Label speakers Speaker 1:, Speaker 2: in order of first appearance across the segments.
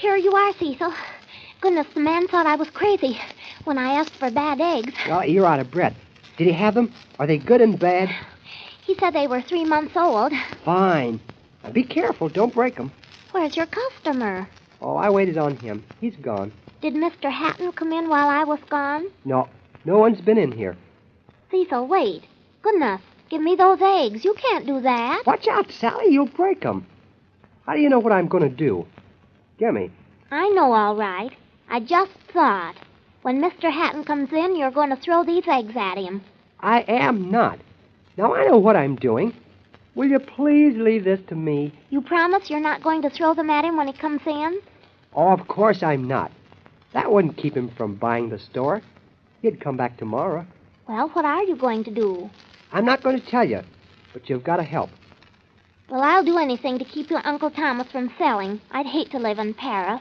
Speaker 1: Here you are, Cecil. Goodness, the man thought I was crazy when I asked for bad eggs.
Speaker 2: Oh, you're out of breath. Did he have them? Are they good and bad?
Speaker 1: He said they were 3 months old.
Speaker 2: Fine. Now be careful. Don't break them.
Speaker 1: Where's your customer?
Speaker 2: Oh, I waited on him. He's gone.
Speaker 1: Did Mr. Hatton come in while I was gone?
Speaker 2: No one's been in here.
Speaker 1: Cecil, wait. Goodness, give me those eggs. You can't do that.
Speaker 2: Watch out, Sally. You'll break them. How do you know what I'm going to do? Gimme.
Speaker 1: I know all right. I just thought. When Mr. Hatton comes in, you're going to throw these eggs at him.
Speaker 2: I am not. Now, I know what I'm doing. Will you please leave this to me?
Speaker 1: You promise you're not going to throw them at him when he comes in?
Speaker 2: Oh, of course I'm not. That wouldn't keep him from buying the store. He'd come back tomorrow.
Speaker 1: Well, what are you going to do?
Speaker 2: I'm not going to tell you, but you've got to help.
Speaker 1: Well, I'll do anything to keep your Uncle Thomas from selling. I'd hate to live in Paris.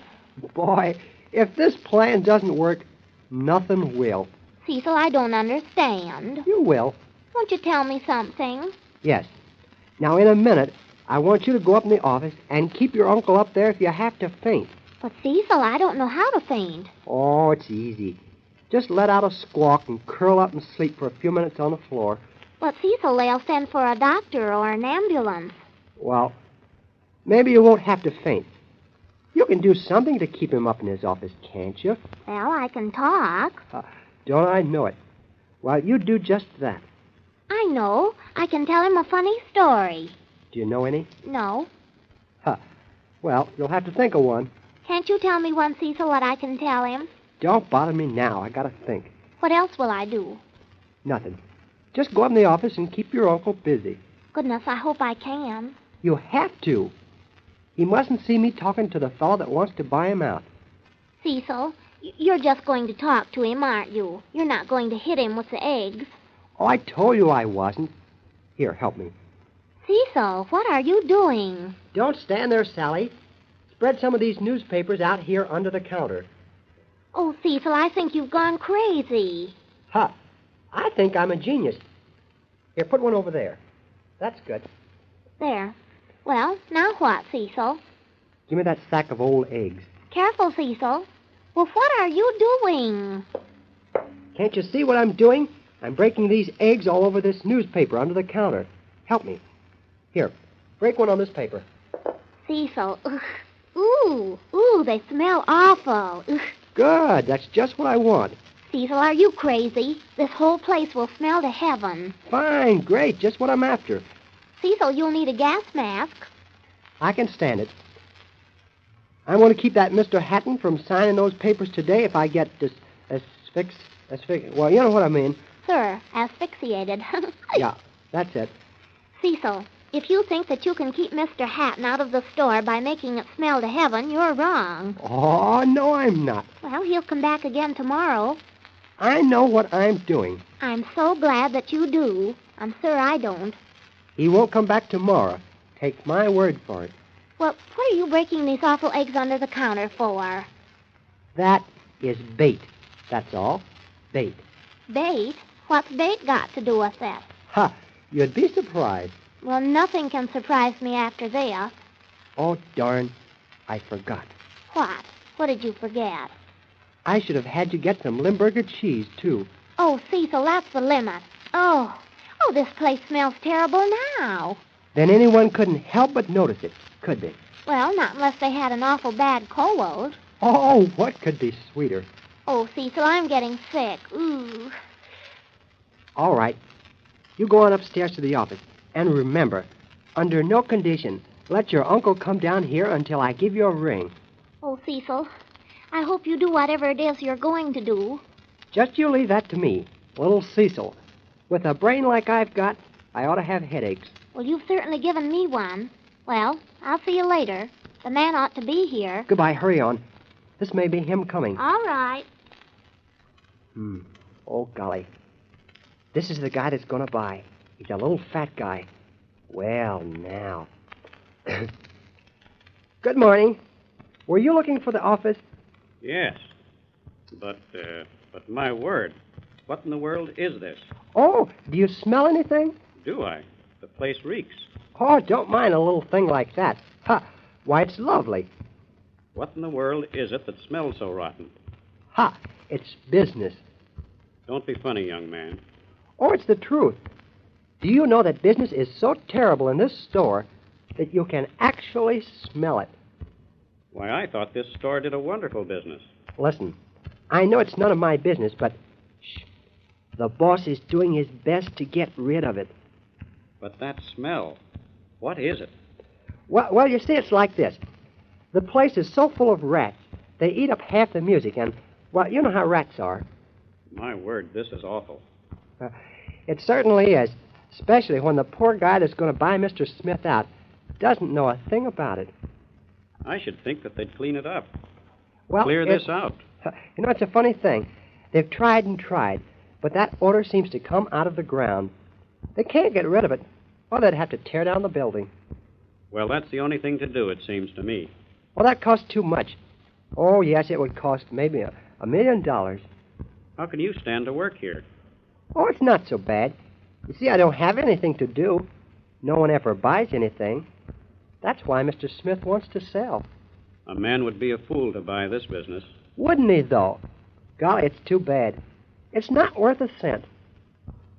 Speaker 2: Boy, if this plan doesn't work, nothing will.
Speaker 1: Cecil, I don't understand.
Speaker 2: You will.
Speaker 1: Won't you tell me something?
Speaker 2: Yes. Now, in a minute, I want you to go up in the office and keep your uncle up there if you have to faint.
Speaker 1: But, Cecil, I don't know how to faint.
Speaker 2: Oh, it's easy. Just let out a squawk and curl up and sleep for a few minutes on the floor.
Speaker 1: But, Cecil, they'll send for a doctor or an ambulance.
Speaker 2: Well, maybe you won't have to faint. You can do something to keep him up in his office, can't you?
Speaker 1: Well, I can talk.
Speaker 2: Don't I know it? Well, you do just that.
Speaker 1: I know. I can tell him a funny story.
Speaker 2: Do you know any?
Speaker 1: No.
Speaker 2: Well, you'll have to think of one.
Speaker 1: Can't you tell me one, Cecil, what I can tell him?
Speaker 2: Don't bother me now. I gotta think.
Speaker 1: What else will I do?
Speaker 2: Nothing. Just go up in the office and keep your uncle busy.
Speaker 1: Goodness, I hope I can.
Speaker 2: You have to. He mustn't see me talking to the fellow that wants to buy him out.
Speaker 1: Cecil, you're just going to talk to him, aren't you? You're not going to hit him with the eggs.
Speaker 2: Oh, I told you I wasn't. Here, help me.
Speaker 1: Cecil, what are you doing?
Speaker 2: Don't stand there, Sally. Spread some of these newspapers out here under the counter.
Speaker 1: Oh, Cecil, I think you've gone crazy.
Speaker 2: I think I'm a genius. Here, put one over there. That's good.
Speaker 1: There. Well, now what, Cecil?
Speaker 2: Give me that sack of old eggs.
Speaker 1: Careful, Cecil. Well, what are you doing?
Speaker 2: Can't you see what I'm doing? I'm breaking these eggs all over this newspaper under the counter. Help me. Here, break one on this paper.
Speaker 1: Cecil, ugh. Ooh, they smell awful. Ugh.
Speaker 2: Good, that's just what I want.
Speaker 1: Cecil, are you crazy? This whole place will smell to heaven.
Speaker 2: Fine, great, just what I'm after.
Speaker 1: Cecil, you'll need a gas mask.
Speaker 2: I can stand it. I'm going to keep that Mr. Hatton from signing those papers today if I get well, you know what I mean.
Speaker 1: Sir, asphyxiated.
Speaker 2: Yeah, that's it.
Speaker 1: Cecil, if you think that you can keep Mr. Hatton out of the store by making it smell to heaven, you're wrong.
Speaker 2: Oh, no, I'm not.
Speaker 1: Well, he'll come back again tomorrow.
Speaker 2: I know what I'm doing.
Speaker 1: I'm so glad that you do. I'm sure I don't.
Speaker 2: He won't come back tomorrow. Take my word for it.
Speaker 1: Well, what are you breaking these awful eggs under the counter for?
Speaker 2: That is bait. That's all. Bait.
Speaker 1: Bait? What's bait got to do with it?
Speaker 2: You'd be surprised.
Speaker 1: Well, nothing can surprise me after this.
Speaker 2: Oh, darn. I forgot.
Speaker 1: What? What did you forget?
Speaker 2: I should have had you get some Limburger cheese, too.
Speaker 1: Oh, Cecil, that's the limit. Oh, this place smells terrible now.
Speaker 2: Then anyone couldn't help but notice it, could they?
Speaker 1: Well, not unless they had an awful bad cold.
Speaker 2: Oh, what could be sweeter?
Speaker 1: Oh, Cecil, I'm getting sick. Ooh.
Speaker 2: All right. You go on upstairs to the office. And remember, under no condition, let your uncle come down here until I give you a ring.
Speaker 1: Oh, Cecil, I hope you do whatever it is you're going to do.
Speaker 2: Just you leave that to me, little Cecil. With a brain like I've got, I ought to have headaches.
Speaker 1: Well, you've certainly given me one. Well, I'll see you later. The man ought to be here.
Speaker 2: Goodbye, hurry on. This may be him coming.
Speaker 1: All right.
Speaker 2: Oh, golly. This is the guy that's going to buy. He's a little fat guy. Well, now. Good morning. Were you looking for the office?
Speaker 3: Yes. But my word, what in the world is this?
Speaker 2: Oh, do you smell anything?
Speaker 3: Do I? The place reeks.
Speaker 2: Oh, don't mind a little thing like that. Why, it's lovely.
Speaker 3: What in the world is it that smells so rotten?
Speaker 2: Ha! It's business.
Speaker 3: Don't be funny, young man.
Speaker 2: Oh, it's the truth. Do you know that business is so terrible in this store that you can actually smell it?
Speaker 3: Why, I thought this store did a wonderful business.
Speaker 2: Listen, I know it's none of my business, but shh, the boss is doing his best to get rid of it.
Speaker 3: But that smell, what is it?
Speaker 2: Well, you see, it's like this. The place is so full of rats, they eat up half the music, and, well, you know how rats are.
Speaker 3: My word, this is awful.
Speaker 2: It certainly is, especially when the poor guy that's going to buy Mr. Smith out doesn't know a thing about it.
Speaker 3: I should think that they'd clean it up.
Speaker 2: Well,
Speaker 3: Clear this out.
Speaker 2: You know, it's a funny thing. They've tried and tried, but that odor seems to come out of the ground. They can't get rid of it, or they'd have to tear down the building.
Speaker 3: Well, that's the only thing to do, it seems to me.
Speaker 2: Well, that costs too much. Oh, yes, it would cost maybe $1 million.
Speaker 3: How can you stand to work here?
Speaker 2: Oh, it's not so bad. You see, I don't have anything to do. No one ever buys anything. That's why Mr. Smith wants to sell.
Speaker 3: A man would be a fool to buy this business.
Speaker 2: Wouldn't he, though? Golly, it's too bad. It's not worth a cent.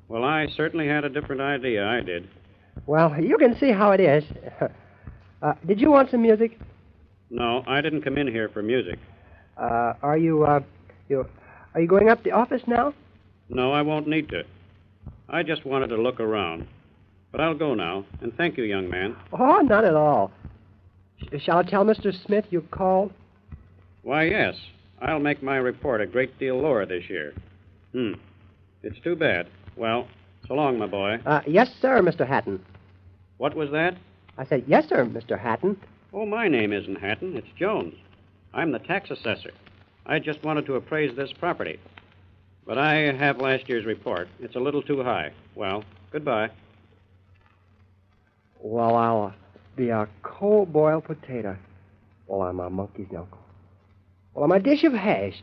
Speaker 3: Well, I certainly had a different idea, I did.
Speaker 2: Well, you can see how it is. Did you want some music?
Speaker 3: No, I didn't come in here for music.
Speaker 2: Are you going up to the office now?
Speaker 3: No, I won't need to. I just wanted to look around. But I'll go now, and thank you, young man.
Speaker 2: Oh, not at all. Shall I tell Mr. Smith you called?
Speaker 3: Why, yes. I'll make my report a great deal lower this year. It's too bad. Well, so long, my boy.
Speaker 2: Yes, sir, Mr. Hatton.
Speaker 3: What was that?
Speaker 2: I said, yes, sir, Mr. Hatton.
Speaker 3: Oh, my name isn't Hatton. It's Jones. I'm the tax assessor. I just wanted to appraise this property. But I have last year's report. It's a little too high. Well, goodbye.
Speaker 2: Well, I'll be a cold-boiled potato. Well, I'm a monkey's knuckle. Well, I'm a dish of hash.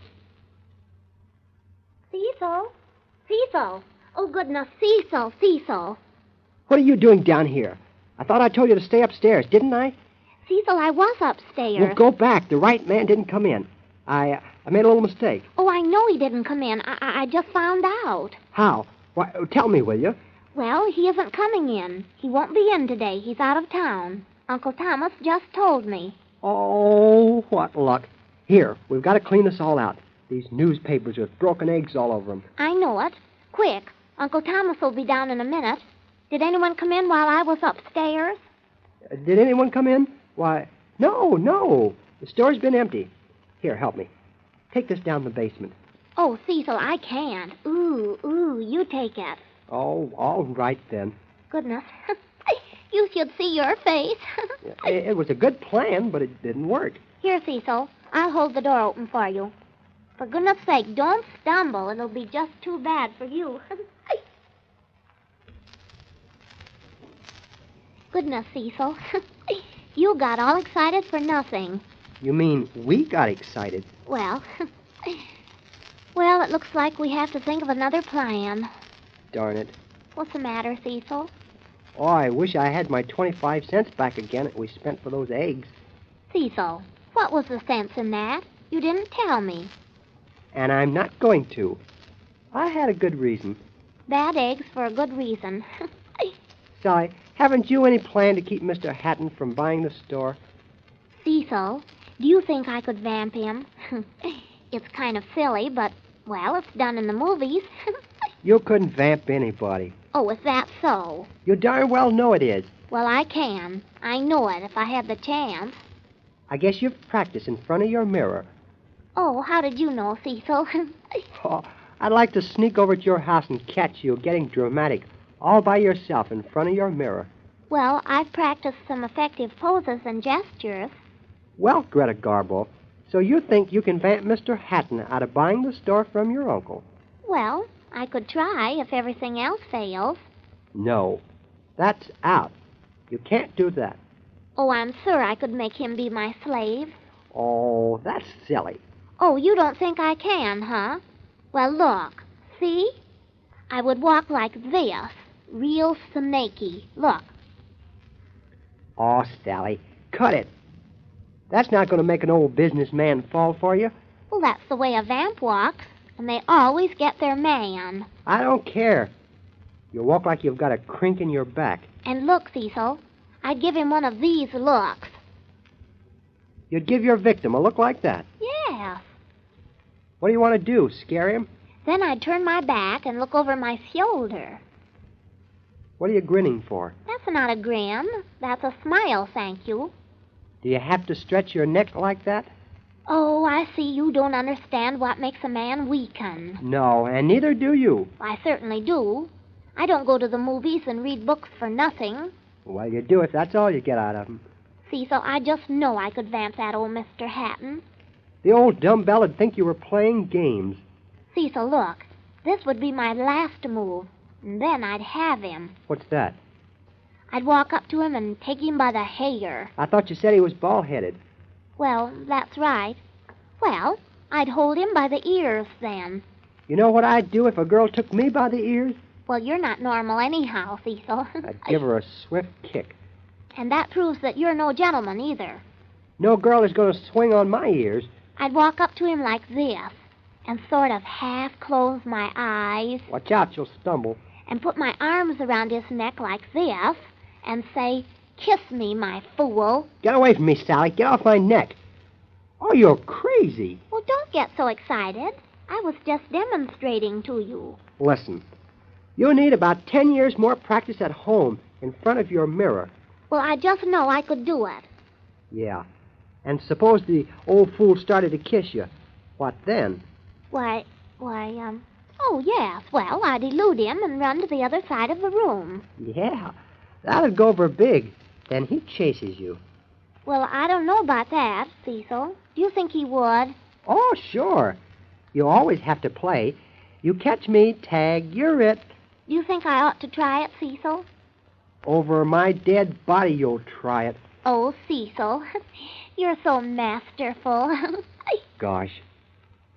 Speaker 1: Cecil? Cecil! Oh, goodness, Cecil, Cecil.
Speaker 2: What are you doing down here? I thought I told you to stay upstairs, didn't I?
Speaker 1: Cecil, I was upstairs.
Speaker 2: Well, go back. The right man didn't come in. I made a little mistake.
Speaker 1: Oh, I know he didn't come in. I just found out.
Speaker 2: How? Why, tell me, will you?
Speaker 1: Well, he isn't coming in. He won't be in today. He's out of town. Uncle Thomas just told me.
Speaker 2: Oh, what luck. Here, we've got to clean this all out. These newspapers with broken eggs all over them.
Speaker 1: I know it. Quick. Uncle Thomas will be down in a minute. Did anyone come in while I was upstairs?
Speaker 2: Did anyone come in? Why, no. The store's been empty. Here, help me. Take this down the basement.
Speaker 1: Oh, Cecil, I can't. Ooh, you take it.
Speaker 2: Oh, all right then.
Speaker 1: Goodness. You should see your face.
Speaker 2: It was a good plan, but it didn't work.
Speaker 1: Here, Cecil. I'll hold the door open for you. For goodness sake, don't stumble. It'll be just too bad for you. Goodness, Cecil. You got all excited for nothing.
Speaker 2: You mean we got excited?
Speaker 1: Well, it looks like we have to think of another plan.
Speaker 2: Darn it.
Speaker 1: What's the matter, Cecil?
Speaker 2: Oh, I wish I had my 25 cents back again that we spent for those eggs.
Speaker 1: Cecil, what was the sense in that? You didn't tell me.
Speaker 2: And I'm not going to. I had a good reason.
Speaker 1: Bad eggs for a good reason.
Speaker 2: Sally, haven't you any plan to keep Mr. Hatton from buying the store?
Speaker 1: Cecil, do you think I could vamp him? It's kind of silly, but, well, it's done in the movies.
Speaker 2: You couldn't vamp anybody.
Speaker 1: Oh, is that so?
Speaker 2: You darn well know it is.
Speaker 1: Well, I can. I know it if I had the chance.
Speaker 2: I guess you've practiced in front of your mirror.
Speaker 1: Oh, how did you know, Cecil?
Speaker 2: Oh, I'd like to sneak over to your house and catch you getting dramatic all by yourself in front of your mirror.
Speaker 1: Well, I've practiced some effective poses and gestures.
Speaker 2: Well, Greta Garbo, so you think you can vamp Mr. Hatton out of buying the store from your uncle?
Speaker 1: Well, I could try if everything else fails.
Speaker 2: No, that's out. You can't do that.
Speaker 1: Oh, I'm sure I could make him be my slave.
Speaker 2: Oh, that's silly.
Speaker 1: Oh, you don't think I can, huh? Well, look. See? I would walk like this. Real snaky. Look.
Speaker 2: Oh, Sally, cut it. That's not going to make an old businessman fall for you.
Speaker 1: Well, that's the way a vamp walks, and they always get their man.
Speaker 2: I don't care. You walk like you've got a crink in your back.
Speaker 1: And look, Cecil, I'd give him one of these looks.
Speaker 2: You'd give your victim a look like that?
Speaker 1: Yes.
Speaker 2: What do you want to do, scare him?
Speaker 1: Then I'd turn my back and look over my shoulder.
Speaker 2: What are you grinning for?
Speaker 1: That's not a grin. That's a smile, thank you.
Speaker 2: Do you have to stretch your neck like that?
Speaker 1: Oh, I see you don't understand what makes a man weaken.
Speaker 2: No, and neither do you.
Speaker 1: I certainly do. I don't go to the movies and read books for nothing.
Speaker 2: Well, you do if that's all you get out of them.
Speaker 1: Cecil, I just know I could vamp that old Mr. Hatton.
Speaker 2: The old dumbbell would think you were playing games.
Speaker 1: Cecil, look. This would be my last move, and then I'd have him.
Speaker 2: What's that?
Speaker 1: I'd walk up to him and take him by the hair.
Speaker 2: I thought you said he was bald-headed.
Speaker 1: Well, that's right. Well, I'd hold him by the ears then.
Speaker 2: You know what I'd do if a girl took me by the ears?
Speaker 1: Well, you're not normal anyhow, Cecil.
Speaker 2: I'd give her a swift kick.
Speaker 1: And that proves that you're no gentleman either.
Speaker 2: No girl is going to swing on my ears.
Speaker 1: I'd walk up to him like this and sort of half close my eyes
Speaker 2: Watch out, you'll stumble.
Speaker 1: and put my arms around his neck like this and say, "Kiss me, my fool."
Speaker 2: Get away from me, Sally. Get off my neck. Oh, you're crazy.
Speaker 1: Well, don't get so excited. I was just demonstrating to you.
Speaker 2: Listen, you need about 10 years more practice at home in front of your mirror.
Speaker 1: Well, I just know I could do it.
Speaker 2: Yeah. And suppose the old fool started to kiss you. What then?
Speaker 1: Oh, yes. Well, I'd elude him and run to the other side of the room.
Speaker 2: Yeah, that'd go over big. Then he chases you.
Speaker 1: Well, I don't know about that, Cecil. Do you think he would?
Speaker 2: Oh, sure. You always have to play. You catch me, tag, you're it.
Speaker 1: Do you think I ought to try it, Cecil?
Speaker 2: Over my dead body you'll try it.
Speaker 1: Oh, Cecil, you're so masterful.
Speaker 2: Gosh,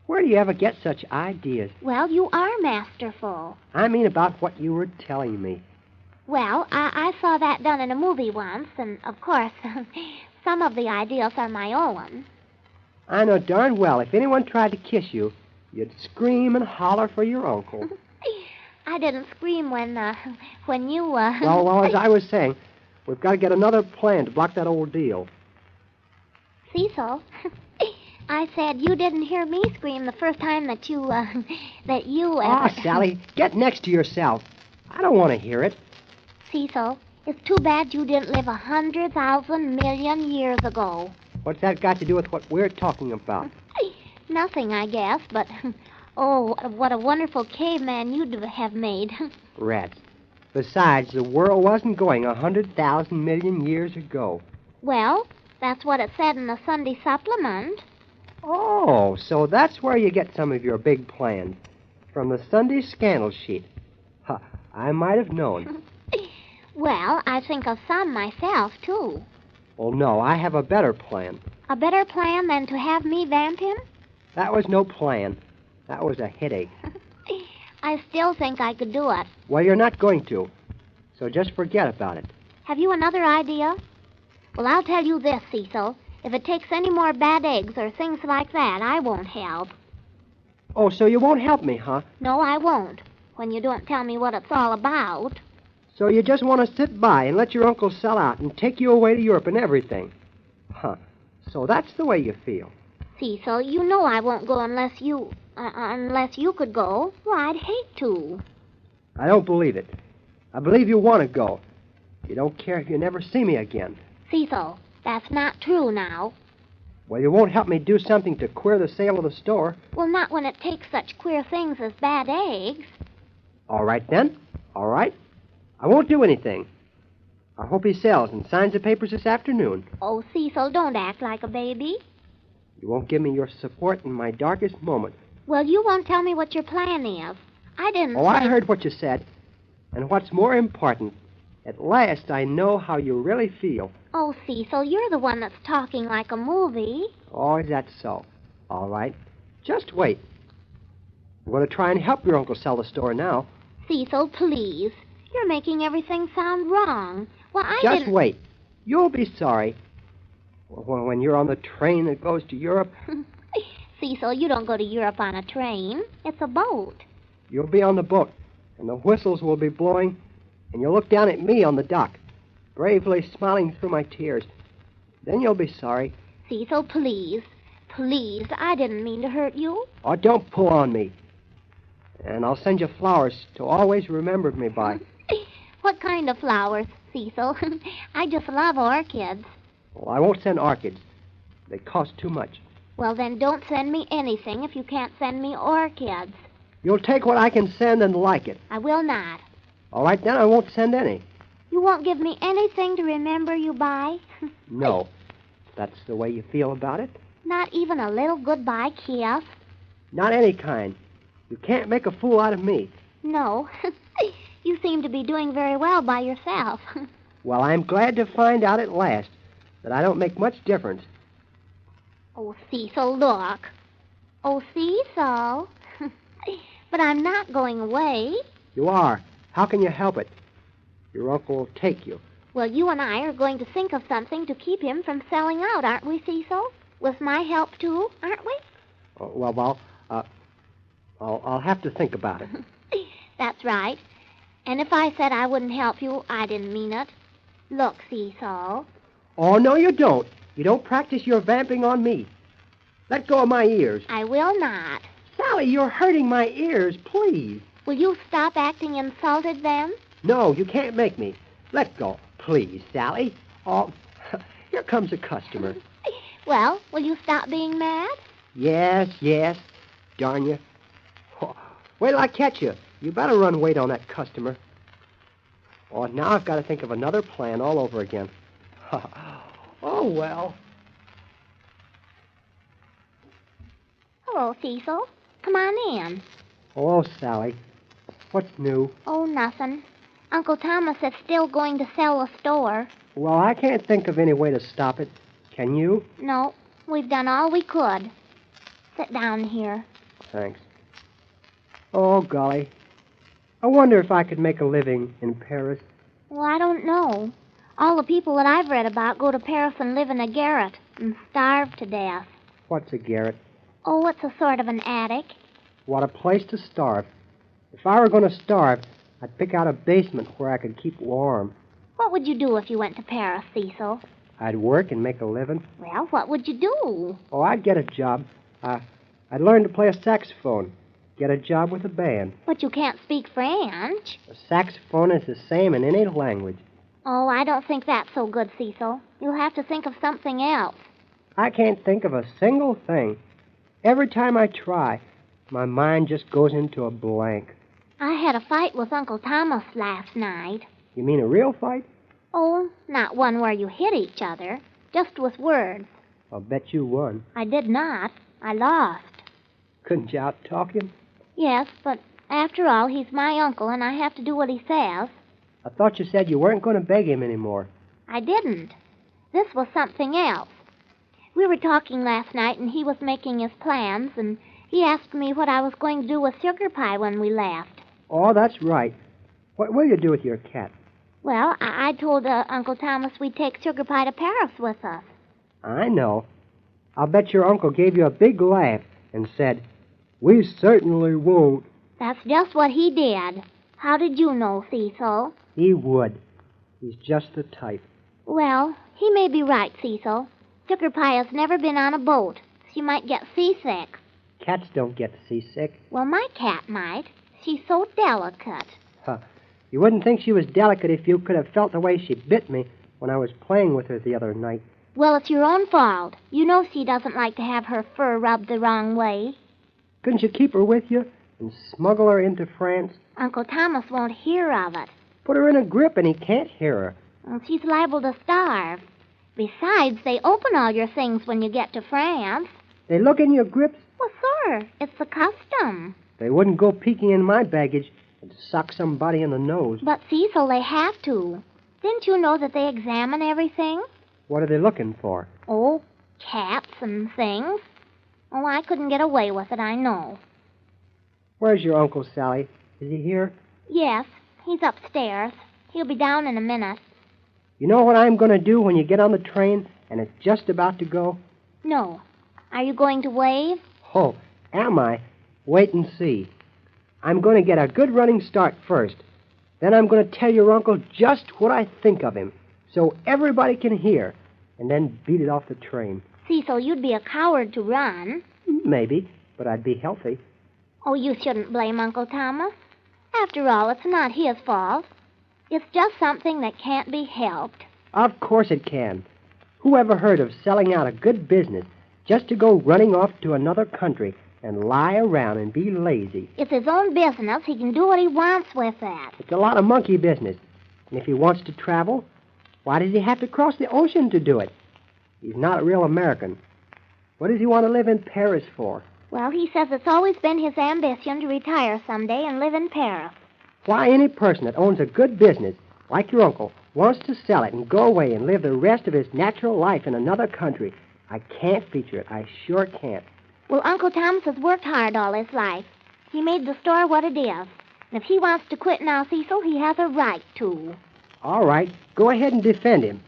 Speaker 2: where do you ever get such ideas?
Speaker 1: Well, you are masterful.
Speaker 2: I mean about what you were telling me.
Speaker 1: Well, I saw that done in a movie once, and, of course, some of the ideas are my own.
Speaker 2: I know darn well if anyone tried to kiss you, you'd scream and holler for your uncle.
Speaker 1: I didn't scream when you,
Speaker 2: Well, as I was saying, we've got to get another plan to block that old deal.
Speaker 1: Cecil, I said you didn't hear me scream the first time that you
Speaker 2: Ah, Sally, get next to yourself. I don't want to hear it.
Speaker 1: Cecil, it's too bad you didn't live 100,000 million years ago.
Speaker 2: What's that got to do with what we're talking about?
Speaker 1: Nothing, I guess, but, oh, what a wonderful caveman you'd have made.
Speaker 2: Rats. Besides, the world wasn't going 100,000 million years ago.
Speaker 1: Well, that's what it said in the Sunday supplement.
Speaker 2: Oh, so that's where you get some of your big plans. From the Sunday scandal sheet. Huh, I might have known.
Speaker 1: Well, I think of some myself, too.
Speaker 2: Well, no, I have a better plan.
Speaker 1: A better plan than to have me vamp him?
Speaker 2: That was no plan. That was a headache.
Speaker 1: I still think I could do it.
Speaker 2: Well, you're not going to. So just forget about it.
Speaker 1: Have you another idea? Well, I'll tell you this, Cecil. If it takes any more bad eggs or things like that, I won't help.
Speaker 2: Oh, so you won't help me, huh?
Speaker 1: No, I won't, when you don't tell me what it's all about.
Speaker 2: So you just want to sit by and let your uncle sell out and take you away to Europe and everything? Huh. So that's the way you feel.
Speaker 1: Cecil, you know I won't go unless you could go. Well, I'd hate to.
Speaker 2: I don't believe it. I believe you want to go. You don't care if you never see me again.
Speaker 1: Cecil, that's not true now.
Speaker 2: Well, you won't help me do something to queer the sale of the store.
Speaker 1: Well, not when it takes such queer things as bad eggs.
Speaker 2: All right, then. All right. I won't do anything. I hope he sells and signs the papers this afternoon.
Speaker 1: Oh, Cecil, don't act like a baby.
Speaker 2: You won't give me your support in my darkest moment.
Speaker 1: Well, you won't tell me what your plan is. I didn't
Speaker 2: Oh, I heard what you said. And what's more important, at last I know how you really feel.
Speaker 1: Oh, Cecil, you're the one that's talking like a movie.
Speaker 2: Oh, is that so? All right. Just wait. I'm going to try and help your uncle sell the store now.
Speaker 1: Cecil, please. You're making everything sound wrong. Well,
Speaker 2: Just wait. You'll be sorry. When you're on the train that goes to Europe,
Speaker 1: Cecil, you don't go to Europe on a train. It's a boat.
Speaker 2: you'll be on the boat, and the whistles will be blowing, and you'll look down at me on the dock, bravely smiling through my tears. Then you'll be sorry.
Speaker 1: Cecil, please. Please, I didn't mean to hurt you.
Speaker 2: Oh, don't pull on me. And I'll send you flowers to always remember me by.
Speaker 1: What kind of flowers, Cecil? I just love orchids.
Speaker 2: Well, I won't send orchids. They cost too much.
Speaker 1: Well, then don't send me anything if you can't send me orchids.
Speaker 2: You'll take what I can send and like it.
Speaker 1: I will not.
Speaker 2: All right, then I won't send any.
Speaker 1: You won't give me anything to remember you by?
Speaker 2: No. That's the way you feel about it?
Speaker 1: Not even a little goodbye kiss?
Speaker 2: Not any kind. You can't make a fool out of me.
Speaker 1: No. You seem to be doing very well by yourself.
Speaker 2: Well, I'm glad to find out at last that I don't make much difference.
Speaker 1: Oh, Cecil, look. Oh, Cecil. But I'm not going away.
Speaker 2: You are. How can you help it? Your uncle will take you.
Speaker 1: Well, you and I are going to think of something to keep him from selling out, aren't we, Cecil? With my help, too, aren't we?
Speaker 2: Oh, I'll have to think about it.
Speaker 1: That's right. And if I said I wouldn't help you, I didn't mean it. Look, Cecil.
Speaker 2: Oh, no, you don't. You don't practice your vamping on me. Let go of my ears.
Speaker 1: I will not.
Speaker 2: Sally, you're hurting my ears, please.
Speaker 1: Will you stop acting insulted then?
Speaker 2: No, you can't make me. Let go, please, Sally. Oh, here comes a customer.
Speaker 1: Well, will you stop being mad?
Speaker 2: Yes. Darn you. Oh, wait till I catch you. You better run wait on that customer. Oh, now I've got to think of another plan all over again. Oh, well.
Speaker 1: Hello, Cecil. Come on in.
Speaker 2: Hello, Sally. What's new?
Speaker 1: Oh, nothing. Uncle Thomas is still going to sell the store.
Speaker 2: Well, I can't think of any way to stop it. Can you?
Speaker 1: No, we've done all we could. Sit down here.
Speaker 2: Thanks. Oh, golly. I wonder if I could make a living in Paris.
Speaker 1: Well, I don't know. All the people that I've read about go to Paris and live in a garret and starve to death.
Speaker 2: What's a garret?
Speaker 1: Oh, it's a sort of an attic.
Speaker 2: What a place to starve. If I were going to starve, I'd pick out a basement where I could keep warm.
Speaker 1: What would you do if you went to Paris, Cecil?
Speaker 2: I'd work and make a living.
Speaker 1: Well, what would you do?
Speaker 2: Oh, I'd get a job. I'd learn to play a saxophone. Get a job with a band.
Speaker 1: But you can't speak French.
Speaker 2: A saxophone is the same in any language.
Speaker 1: Oh, I don't think that's so good, Cecil. You'll have to think of something else.
Speaker 2: I can't think of a single thing. Every time I try, my mind just goes into a blank.
Speaker 1: I had a fight with Uncle Thomas last night.
Speaker 2: You mean a real fight?
Speaker 1: Oh, not one where you hit each other, just with words.
Speaker 2: I'll bet you won.
Speaker 1: I did not. I lost.
Speaker 2: Couldn't you out-talk him?
Speaker 1: Yes, but after all, he's my uncle, and I have to do what he says.
Speaker 2: I thought you said you weren't going to beg him anymore.
Speaker 1: I didn't. This was something else. We were talking last night, and he was making his plans, and he asked me what I was going to do with Sugar Pie when we left.
Speaker 2: Oh, that's right. What will you do with your cat?
Speaker 1: Well, I told Uncle Thomas we'd take Sugar Pie to Paris with us.
Speaker 2: I know. I'll bet your uncle gave you a big laugh and said, "We certainly won't."
Speaker 1: That's just what he did. How did you know, Cecil?
Speaker 2: He would. He's just the type.
Speaker 1: Well, he may be right, Cecil. Sugar Pie has never been on a boat. She might get seasick.
Speaker 2: Cats don't get seasick.
Speaker 1: Well, my cat might. She's so delicate.
Speaker 2: Huh. You wouldn't think she was delicate if you could have felt the way she bit me when I was playing with her the other night.
Speaker 1: Well, it's your own fault. You know she doesn't like to have her fur rubbed the wrong way.
Speaker 2: Couldn't you keep her with you and smuggle her into France?
Speaker 1: Uncle Thomas won't hear of it.
Speaker 2: Put her in a grip and he can't hear her.
Speaker 1: Well, she's liable to starve. Besides, they open all your things when you get to France.
Speaker 2: They look in your grips?
Speaker 1: Well, sir, it's the custom.
Speaker 2: They wouldn't go peeking in my baggage and sock somebody in the nose.
Speaker 1: But, Cecil, they have to. Didn't you know that they examine everything?
Speaker 2: What are they looking for?
Speaker 1: Oh, cats and things. Oh, I couldn't get away with it, I know.
Speaker 2: Where's your uncle, Sally? Is he here?
Speaker 1: Yes, he's upstairs. He'll be down in a minute.
Speaker 2: You know what I'm going to do when you get on the train and it's just about to go?
Speaker 1: No. Are you going to wave?
Speaker 2: Oh, am I? Wait and see. I'm going to get a good running start first. Then I'm going to tell your uncle just what I think of him, so everybody can hear, and then beat it off the train.
Speaker 1: Cecil, you'd be a coward to run.
Speaker 2: Maybe, but I'd be healthy.
Speaker 1: Oh, you shouldn't blame Uncle Thomas. After all, it's not his fault. It's just something that can't be helped.
Speaker 2: Of course it can. Who ever heard of selling out a good business just to go running off to another country and lie around and be lazy?
Speaker 1: It's his own business. He can do what he wants with that.
Speaker 2: It's a lot of monkey business. And if he wants to travel, why does he have to cross the ocean to do it? He's not a real American. What does he want to live in Paris for?
Speaker 1: Well, he says it's always been his ambition to retire someday and live in Paris.
Speaker 2: Why any person that owns a good business, like your uncle, wants to sell it and go away and live the rest of his natural life in another country, I can't feature it. I sure can't.
Speaker 1: Well, Uncle Thomas has worked hard all his life. He made the store what it is. And if he wants to quit now, Cecil, he has a right to.
Speaker 2: All right, go ahead and defend him.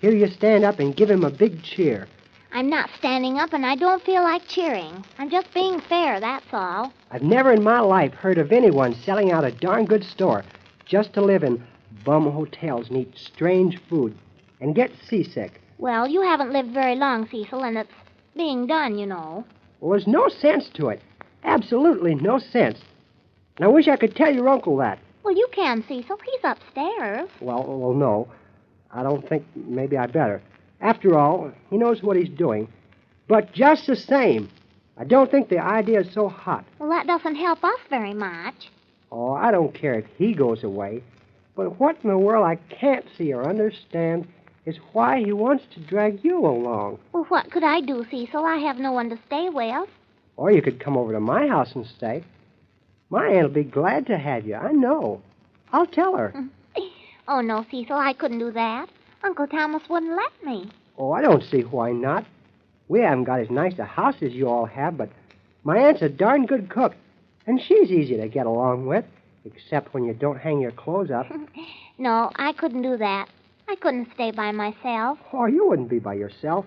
Speaker 2: Here you stand up and give him a big cheer.
Speaker 1: I'm not standing up, and I don't feel like cheering. I'm just being fair, that's all.
Speaker 2: I've never in my life heard of anyone selling out a darn good store just to live in bum hotels and eat strange food and get seasick.
Speaker 1: Well, you haven't lived very long, Cecil, and it's being done, you know.
Speaker 2: Well, there's no sense to it. Absolutely no sense. And I wish I could tell your uncle that.
Speaker 1: Well, you can, Cecil. He's upstairs.
Speaker 2: Well, no. I don't think maybe I better. After all, he knows what he's doing. But just the same, I don't think the idea is so hot.
Speaker 1: Well, that doesn't help us very much.
Speaker 2: Oh, I don't care if he goes away. But what in the world I can't see or understand is why he wants to drag you along.
Speaker 1: Well, what could I do, Cecil? I have no one to stay with.
Speaker 2: Or you could come over to my house and stay. My aunt'll be glad to have you, I know. I'll tell her.
Speaker 1: Oh, no, Cecil, I couldn't do that. Uncle Thomas wouldn't let me.
Speaker 2: Oh, I don't see why not. We haven't got as nice a house as you all have, but my aunt's a darn good cook, and she's easy to get along with, except when you don't hang your clothes up.
Speaker 1: No, I couldn't do that. I couldn't stay by myself.
Speaker 2: Oh, you wouldn't be by yourself.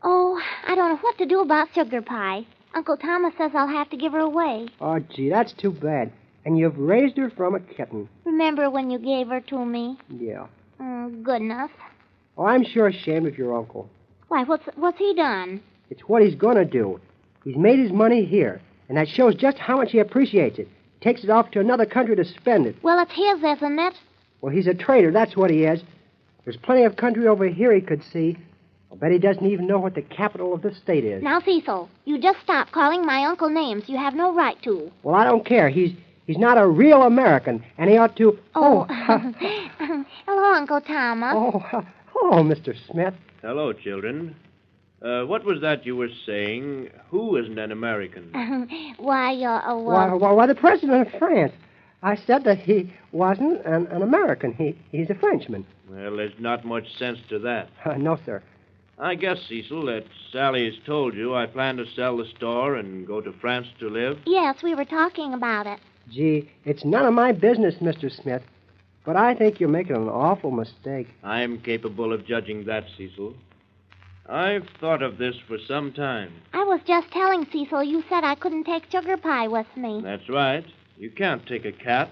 Speaker 1: Oh, I don't know what to do about Sugar Pie. Uncle Thomas says I'll have to give her away.
Speaker 2: Oh, gee, that's too bad. And you've raised her from a kitten.
Speaker 1: Remember when you gave her to me?
Speaker 2: Yeah.
Speaker 1: Goodness.
Speaker 2: Oh, I'm sure ashamed of your uncle.
Speaker 1: Why, what's he done?
Speaker 2: It's what he's going to do. He's made his money here, and that shows just how much he appreciates it. Takes it off to another country to spend it.
Speaker 1: Well, it's his, isn't it?
Speaker 2: Well, he's a traitor, that's what he is. There's plenty of country over here he could see. I'll bet he doesn't even know what the capital of the state is.
Speaker 1: Now, Cecil, you just stop calling my uncle names. You have no right to.
Speaker 2: Well, I don't care. He's not a real American, and he ought to...
Speaker 1: Oh. Hello, Uncle Thomas.
Speaker 2: Hello, Mr. Smith.
Speaker 4: Hello, children. What was that you were saying? Who isn't an American?
Speaker 1: Why,
Speaker 2: the president of France. I said that he wasn't an American. He's a Frenchman.
Speaker 4: Well, there's not much sense to that.
Speaker 2: No, sir.
Speaker 4: I guess, Cecil, that Sally has told you I plan to sell the store and go to France to live.
Speaker 1: Yes, we were talking about it.
Speaker 2: Gee, it's none of my business, Mr. Smith. But I think you're making an awful mistake.
Speaker 4: I'm capable of judging that, Cecil. I've thought of this for some time.
Speaker 1: I was just telling Cecil you said I couldn't take Sugar Pie with me.
Speaker 4: That's right. You can't take a cat.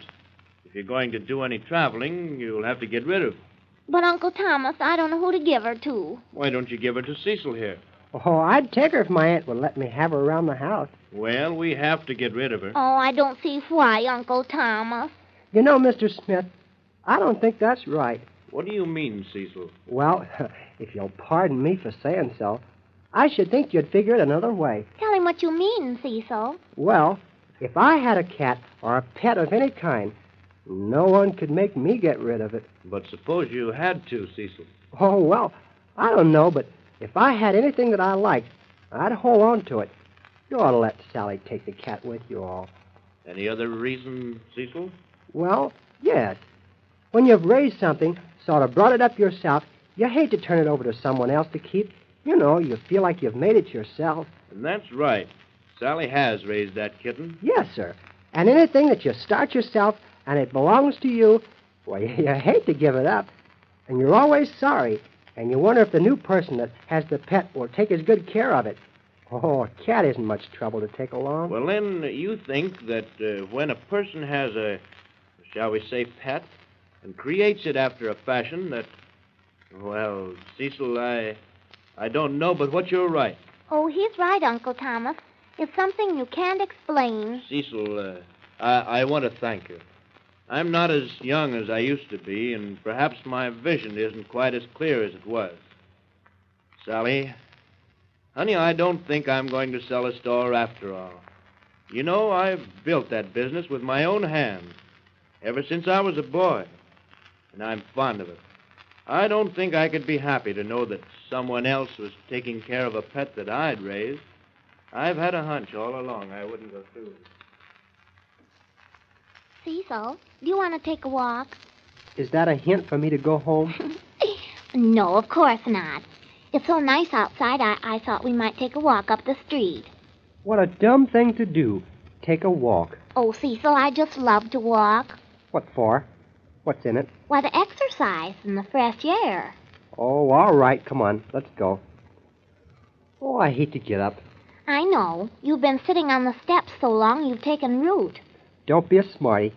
Speaker 4: If you're going to do any traveling, you'll have to get rid of her.
Speaker 1: But, Uncle Thomas, I don't know who to give her to.
Speaker 4: Why don't you give her to Cecil here?
Speaker 2: Oh, I'd take her if my aunt would let me have her around the house.
Speaker 4: Well, we have to get rid of her.
Speaker 1: Oh, I don't see why, Uncle Thomas.
Speaker 2: You know, Mr. Smith, I don't think that's right.
Speaker 4: What do you mean, Cecil?
Speaker 2: Well, if you'll pardon me for saying so, I should think you'd figure it another way.
Speaker 1: Tell him what you mean, Cecil.
Speaker 2: Well, if I had a cat or a pet of any kind, no one could make me get rid of it.
Speaker 4: But suppose you had to, Cecil.
Speaker 2: Oh, well, I don't know, but if I had anything that I liked, I'd hold on to it. You ought to let Sally take the cat with you all.
Speaker 4: Any other reason, Cecil?
Speaker 2: Well, yes. When you've raised something, sort of brought it up yourself, you hate to turn it over to someone else to keep. You know, you feel like you've made it yourself.
Speaker 4: And that's right. Sally has raised that kitten.
Speaker 2: Yes, sir. And anything that you start yourself and it belongs to you, well, you hate to give it up. And you're always sorry. And you wonder if the new person that has the pet will take as good care of it. Oh, a cat isn't much trouble to take along.
Speaker 4: Well, then, you think that when a person has a, shall we say, pet, and creates it after a fashion that, well, Cecil, I don't know, but what you're right.
Speaker 1: Oh, he's right, Uncle Thomas. It's something you can't explain.
Speaker 4: Cecil, I want to thank you. I'm not as young as I used to be, and perhaps my vision isn't quite as clear as it was. Sally, honey, I don't think I'm going to sell a store after all. You know, I've built that business with my own hands ever since I was a boy, and I'm fond of it. I don't think I could be happy to know that someone else was taking care of a pet that I'd raised. I've had a hunch all along I wouldn't go through it.
Speaker 1: Cecil, do you want to take a walk?
Speaker 2: Is that a hint for me to go home?
Speaker 1: No, of course not. It's so nice outside, I thought we might take a walk up the street.
Speaker 2: What a dumb thing to do. Take a walk.
Speaker 1: Oh, Cecil, I just love to walk.
Speaker 2: What for? What's in it?
Speaker 1: Why, to exercise in the fresh air.
Speaker 2: Oh, all right. Come on. Let's go. Oh, I hate to get up.
Speaker 1: I know. You've been sitting on the steps so long you've taken root.
Speaker 2: Don't be a smarty.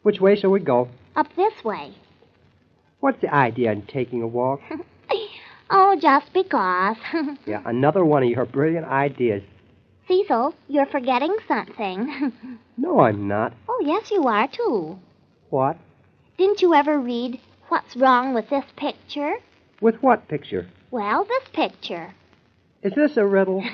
Speaker 2: Which way shall we go?
Speaker 1: Up this way.
Speaker 2: What's the idea in taking a walk?
Speaker 1: Oh, just because.
Speaker 2: Yeah, another one of your brilliant ideas.
Speaker 1: Cecil, you're forgetting something.
Speaker 2: No, I'm not.
Speaker 1: Oh, yes, you are, too.
Speaker 2: What?
Speaker 1: Didn't you ever read What's Wrong with This Picture?
Speaker 2: With what picture?
Speaker 1: Well, this picture.
Speaker 2: Is this a riddle?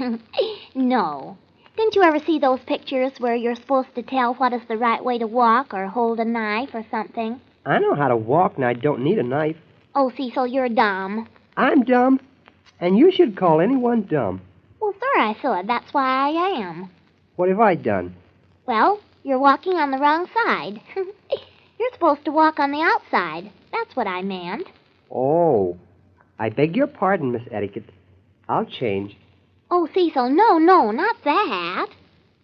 Speaker 1: No. Didn't you ever see those pictures where you're supposed to tell what is the right way to walk or hold a knife or something?
Speaker 2: I know how to walk, and I don't need a knife.
Speaker 1: Oh, Cecil, you're dumb.
Speaker 2: I'm dumb, and you should call anyone dumb.
Speaker 1: Well, sir, I should. That's why I am.
Speaker 2: What have I done?
Speaker 1: Well, you're walking on the wrong side. You're supposed to walk on the outside. That's what I meant.
Speaker 2: Oh, I beg your pardon, Miss Etiquette. I'll change.
Speaker 1: Oh, Cecil, no, not that.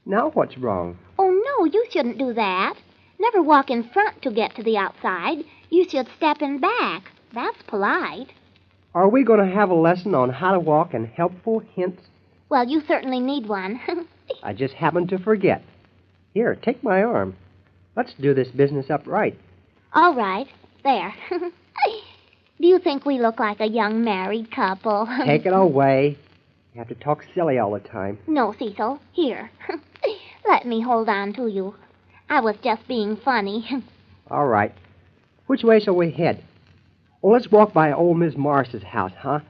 Speaker 2: Now what's wrong?
Speaker 1: Oh, no, you shouldn't do that. Never walk in front to get to the outside. You should step in back. That's polite.
Speaker 2: Are we going to have a lesson on how to walk and helpful hints?
Speaker 1: Well, you certainly need one.
Speaker 2: I just happened to forget. Here, take my arm. Let's do this business up right.
Speaker 1: All right. There. Do you think we look like a young married couple?
Speaker 2: Take it away. You have to talk silly all the time.
Speaker 1: No, Cecil. Here. Let me hold on to you. I was just being funny.
Speaker 2: All right. Which way shall we head? Oh, let's walk by old Miss Morris's house, huh?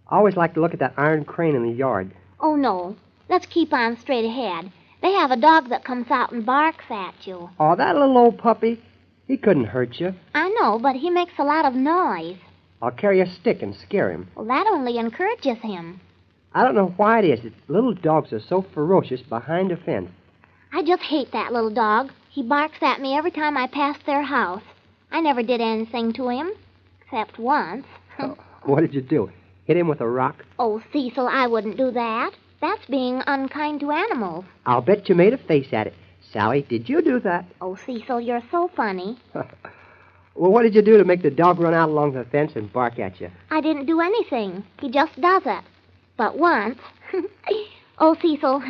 Speaker 2: I always like to look at that iron crane in the yard.
Speaker 1: Oh, no. Let's keep on straight ahead. They have a dog that comes out and barks at you.
Speaker 2: Oh, that little old puppy. He couldn't hurt you.
Speaker 1: I know, but he makes a lot of noise.
Speaker 2: I'll carry a stick and scare him.
Speaker 1: Well, that only encourages him.
Speaker 2: I don't know why it is that little dogs are so ferocious behind a fence.
Speaker 1: I just hate that little dog. He barks at me every time I pass their house. I never did anything to him, except once.
Speaker 2: Oh, what did you do? Hit him with a rock?
Speaker 1: Oh, Cecil, I wouldn't do that. That's being unkind to animals.
Speaker 2: I'll bet you made a face at it. Sally, did you do that?
Speaker 1: Oh, Cecil, you're so funny.
Speaker 2: Well, what did you do to make the dog run out along the fence and bark at you?
Speaker 1: I didn't do anything. He just does it. But once... Oh, Cecil,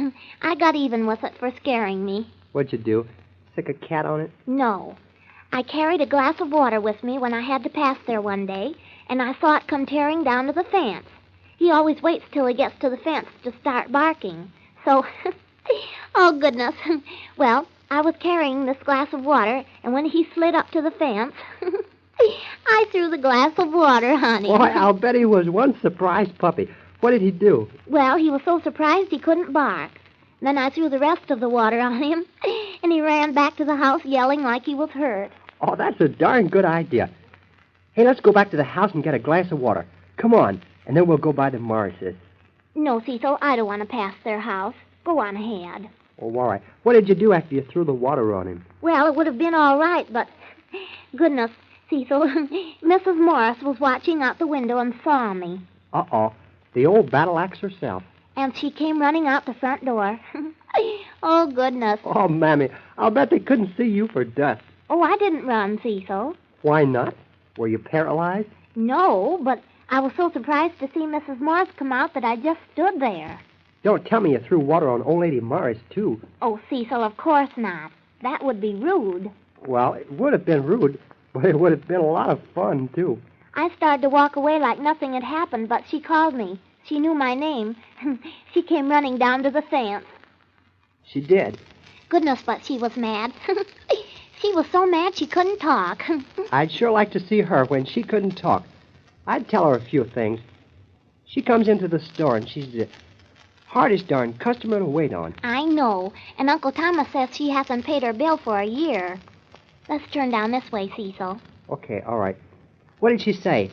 Speaker 1: I got even with it for scaring me.
Speaker 2: What'd you do? Stick a cat on it?
Speaker 1: No. I carried a glass of water with me when I had to pass there one day, and I saw it come tearing down to the fence. He always waits till he gets to the fence to start barking. So, oh, goodness. Well, I was carrying this glass of water, and when he slid up to the fence, I threw the glass of water on him.
Speaker 2: Boy, I'll bet he was one surprised puppy. What did he do?
Speaker 1: Well, he was so surprised he couldn't bark. Then I threw the rest of the water on him, and he ran back to the house yelling like he was hurt.
Speaker 2: Oh, that's a darn good idea. Hey, let's go back to the house and get a glass of water. Come on, and then we'll go by the Morrises.
Speaker 1: No, Cecil, I don't want to pass their house. Go on ahead.
Speaker 2: Oh, all right. What did you do after you threw the water on him?
Speaker 1: Well, it would have been all right, but... Goodness, Cecil, Mrs. Morris was watching out the window and saw me.
Speaker 2: Uh-oh. The old battle axe herself.
Speaker 1: And she came running out the front door. Oh, goodness.
Speaker 2: Oh, Mammy, I'll bet they couldn't see you for dust.
Speaker 1: Oh, I didn't run, Cecil.
Speaker 2: Why not? Were you paralyzed?
Speaker 1: No, but I was so surprised to see Mrs. Morris come out that I just stood there.
Speaker 2: Don't tell me you threw water on old lady Morris, too.
Speaker 1: Oh, Cecil, of course not. That would be rude.
Speaker 2: Well, it would have been rude, but it would have been a lot of fun, too.
Speaker 1: I started to walk away like nothing had happened, but she called me. She knew my name. She came running down to the fence.
Speaker 2: She did.
Speaker 1: Goodness, but she was mad. She was so mad she couldn't talk.
Speaker 2: I'd sure like to see her when she couldn't talk. I'd tell her a few things. She comes into the store, and she's the hardest darn customer to wait on.
Speaker 1: I know, and Uncle Thomas says she hasn't paid her bill for a year. Let's turn down this way, Cecil.
Speaker 2: Okay, all right. What did she say?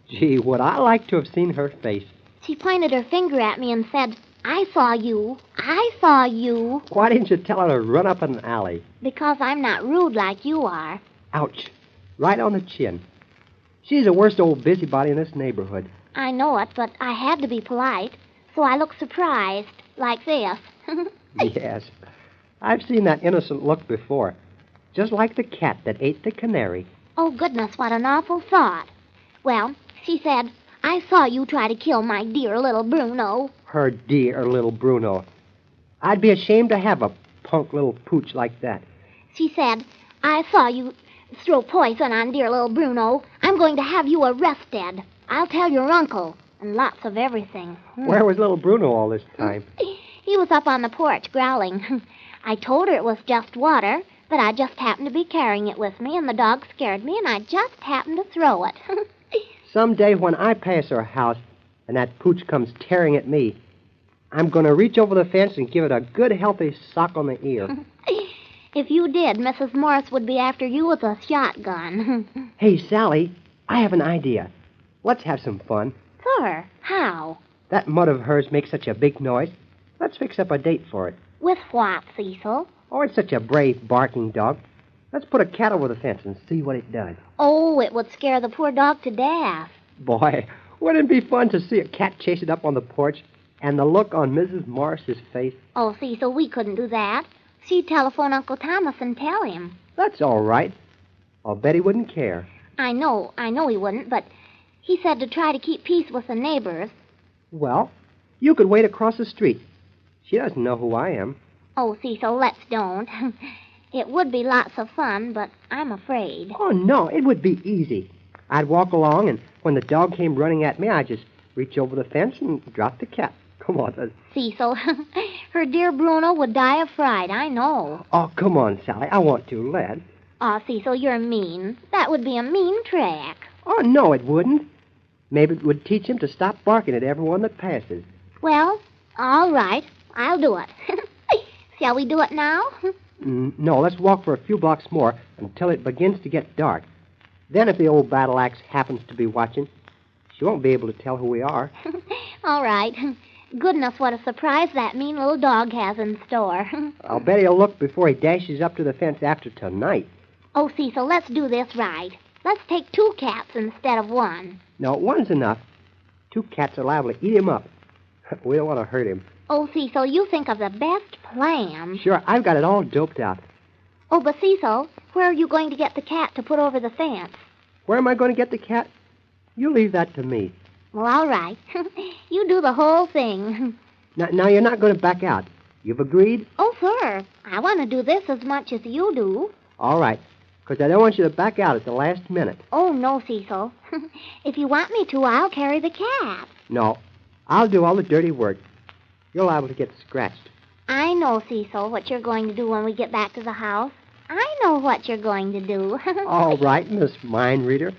Speaker 2: Gee, would I like to have seen her face.
Speaker 1: She pointed her finger at me and said, I saw you. I saw you.
Speaker 2: Why didn't you tell her to run up an alley?
Speaker 1: Because I'm not rude like you are.
Speaker 2: Ouch. Right on the chin. She's the worst old busybody in this neighborhood.
Speaker 1: I know it, but I had to be polite, so I looked surprised, like this.
Speaker 2: Yes. I've seen that innocent look before. Just like the cat that ate the canary.
Speaker 1: Oh, goodness, what an awful thought. Well, she said, I saw you try to kill my dear little Bruno.
Speaker 2: Her dear little Bruno. I'd be ashamed to have a punk little pooch like that.
Speaker 1: She said, I saw you throw poison on dear little Bruno. I'm going to have you arrested. I'll tell your uncle. And lots of everything.
Speaker 2: Where was little Bruno all this time?
Speaker 1: He was up on the porch growling. I told her it was just water, but I just happened to be carrying it with me, and the dog scared me, and I just happened to throw it.
Speaker 2: Someday when I pass her house and that pooch comes tearing at me, I'm going to reach over the fence and give it a good, healthy sock on the ear.
Speaker 1: If you did, Mrs. Morris would be after you with a shotgun.
Speaker 2: Hey, Sally, I have an idea. Let's have some fun.
Speaker 1: Sure. How?
Speaker 2: That mud of hers makes such a big noise. Let's fix up a date for it.
Speaker 1: With what, Cecil?
Speaker 2: Oh, it's such a brave, barking dog. Let's put a cat over the fence and see what it does.
Speaker 1: Oh, it would scare the poor dog to death.
Speaker 2: Boy, wouldn't it be fun to see a cat chase it up on the porch and the look on Mrs. Morris's face?
Speaker 1: Oh, Cecil, we couldn't do that. She'd telephone Uncle Thomas and tell him.
Speaker 2: That's all right. I'll bet he wouldn't care.
Speaker 1: I know he wouldn't, but he said to try to keep peace with the neighbors.
Speaker 2: Well, you could wait across the street. She doesn't know who I am.
Speaker 1: Oh, Cecil, let's don't. It would be lots of fun, but I'm afraid.
Speaker 2: Oh, no, it would be easy. I'd walk along, and when the dog came running at me, I'd just reach over the fence and drop the cat. Come on.
Speaker 1: Cecil, her dear Bruno would die of fright, I know.
Speaker 2: Oh, come on, Sally. I want to, lad.
Speaker 1: Oh, Cecil, you're mean. That would be a mean trick.
Speaker 2: Oh, no, it wouldn't. Maybe it would teach him to stop barking at everyone that passes.
Speaker 1: Well, all right. I'll do it. Shall we do it now?
Speaker 2: No, let's walk for a few blocks more until it begins to get dark. Then if the old battle axe happens to be watching, she won't be able to tell who we are.
Speaker 1: All right. Goodness, what a surprise that mean little dog has in store.
Speaker 2: I'll bet he'll look before he dashes up to the fence after tonight.
Speaker 1: Oh, Cecil, let's do this right. Let's take 2 cats instead of 1.
Speaker 2: No, 1's enough. 2 cats are liable to eat him up. We don't want to hurt him.
Speaker 1: Oh, Cecil, you think of the best plan.
Speaker 2: Sure, I've got it all doped out.
Speaker 1: Oh, but Cecil, where are you going to get the cat to put over the fence?
Speaker 2: Where am I going to get the cat? You leave that to me.
Speaker 1: Well, all right. You do the whole thing.
Speaker 2: Now you're not going to back out. You've agreed?
Speaker 1: Oh, sir. I want to do this as much as you do.
Speaker 2: All right, because I don't want you to back out at the last minute.
Speaker 1: Oh, no, Cecil. If you want me to, I'll carry the cat.
Speaker 2: No, I'll do all the dirty work. You're liable to get scratched.
Speaker 1: I know, Cecil, what you're going to do when we get back to the house. I know what you're going to do.
Speaker 2: All right, Miss Mind Reader.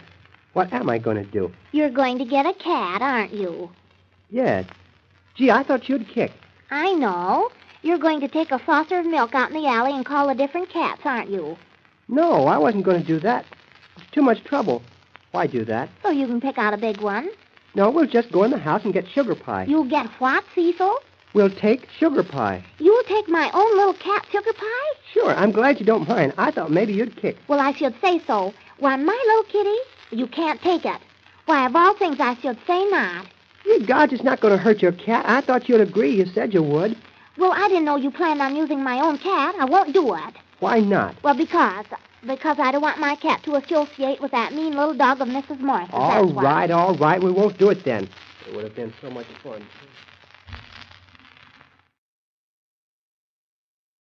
Speaker 2: What am I going to do?
Speaker 1: You're going to get a cat, aren't you?
Speaker 2: Yes. Gee, I thought you'd kick.
Speaker 1: I know. You're going to take a saucer of milk out in the alley and call the different cats, aren't you?
Speaker 2: No, I wasn't going to do that. It's too much trouble. Why do that?
Speaker 1: So you can pick out a big one.
Speaker 2: No, we'll just go in the house and get sugar pie.
Speaker 1: You'll get what, Cecil?
Speaker 2: We'll take sugar pie.
Speaker 1: You'll take my own little cat sugar pie?
Speaker 2: Sure, I'm glad you don't mind. I thought maybe you'd kick.
Speaker 1: Well, I should say so. Why, my little kitty, you can't take it. Why, of all things, I should say not.
Speaker 2: Good God, it's not going to hurt your cat. I thought you'd agree. You said you would.
Speaker 1: Well, I didn't know you planned on using my own cat. I won't do it.
Speaker 2: Why not?
Speaker 1: Well, because Because I don't want my cat to associate with that mean little dog of Mrs. Morris.
Speaker 2: All right. We won't do it then. It would have been so much fun.